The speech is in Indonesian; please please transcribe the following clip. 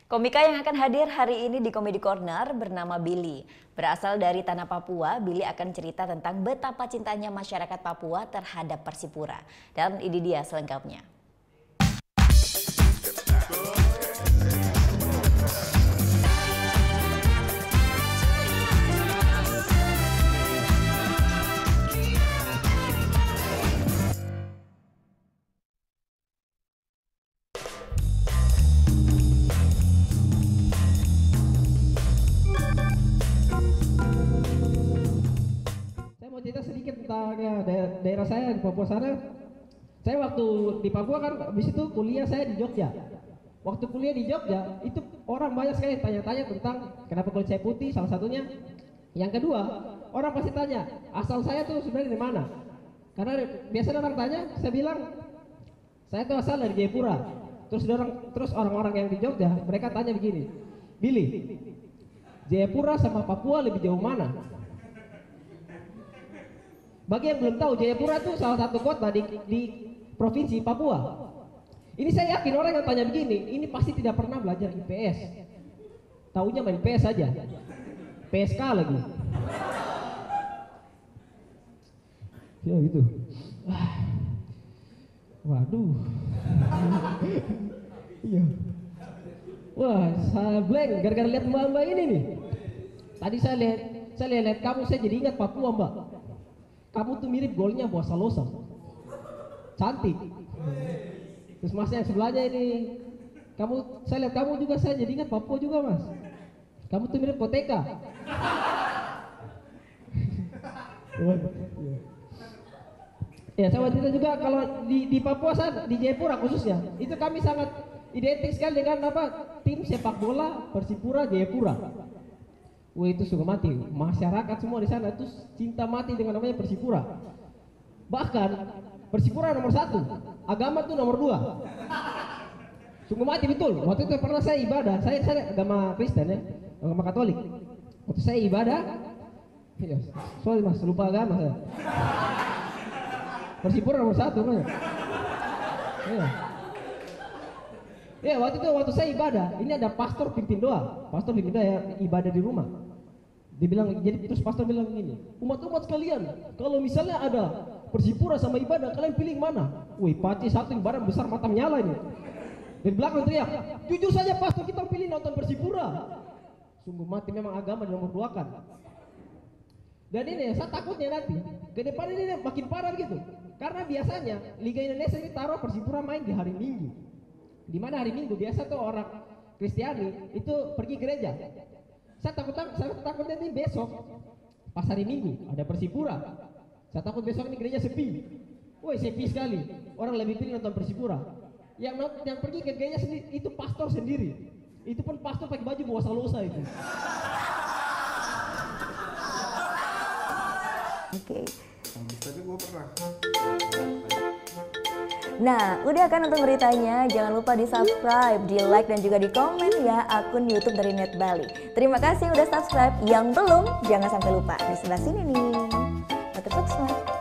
Komika yang akan hadir hari ini di Comedy Corner bernama Billy. Berasal dari tanah Papua, Billy akan cerita tentang betapa cintanya masyarakat Papua terhadap Persipura. Dan ini dia selengkapnya. Cerita sedikit tentang daerah saya di Papua sana. Saya waktu di Papua kan, habis itu kuliah saya di Jogja. Waktu kuliah di Jogja, itu orang banyak sekali tanya-tanya tentang kenapa kulit saya putih, salah satunya. Yang kedua, orang pasti tanya, asal saya tuh sebenarnya dari mana? Karena biasanya orang tanya, saya bilang, saya tuh asal dari Jayapura. Terus orang-orang yang di Jogja, mereka tanya begini, Billy, Jayapura sama Papua lebih jauh mana? Bagi yang belum tahu, Jayapura itu salah satu kota di provinsi Papua. Ini saya yakin orang yang tanya begini, ini pasti tidak pernah belajar IPS. Taunya main PS saja. PSK lagi. Ya gitu. Waduh. Iya. Wah, saya blank gara-gara lihat mbak-mbak ini nih. Tadi saya lihat kamu, saya jadi ingat Papua, Mbak. Kamu tuh mirip golnya Buas Salosa. Cantik. Terus mas yang sebelahnya ini, saya lihat kamu juga, saya jadi ingat Papua juga, Mas. Kamu tuh mirip Koteka. Ya, saya waktu itu juga kalau di Papua, di Jayapura khususnya, itu kami sangat identik sekali dengan tim sepak bola Persipura Jayapura. Wah, itu sungguh mati, masyarakat semua di sana itu cinta mati dengan namanya Persipura. Bahkan Persipura nomor 1, agama tuh nomor 2. Sungguh mati betul. Waktu itu pernah saya ibadah, saya agama Kristen ya, agama Katolik. Waktu saya ibadah, ya, sorry mas, lupa agama saya. Persipura nomor 1 kan? Ya. Ya, waktu saya ibadah, ini ada pastor pimpin doa ya, ibadah di rumah. Dia bilang, jadi terus pastor bilang begini, umat-umat sekalian, kalau misalnya ada Persipura sama ibadah, kalian pilih mana? Wih, paci satu ibadah besar mata menyala ini. Dari belakang teriak, jujur saja pastor, kita pilih nonton Persipura. Sungguh mati, memang agama di nomor 2 kan. Dan ini saya takutnya nanti ke depan ini makin parah gitu. Karena biasanya Liga Indonesia ini taruh Persipura main di hari Minggu. Di mana hari Minggu biasa tuh orang Kristiani itu pergi gereja. Saya takut nanti besok pas hari Minggu ada Persipura. Saya takut besok ini gereja sepi. Woi, sepi sekali. Orang lebih pilih nonton Persipura. Yang pergi ke gereja sendiri itu pastor sendiri. Itu pun pastor pakai baju Buas Salosa itu. Oke. Tapi gue pernah. Nah, udah kan nonton beritanya? Jangan lupa di subscribe, di like, dan juga di komen ya akun YouTube dari Net Bali. Terima kasih udah subscribe. Yang belum, jangan sampai lupa. Di sebelah sini nih. Subscribe.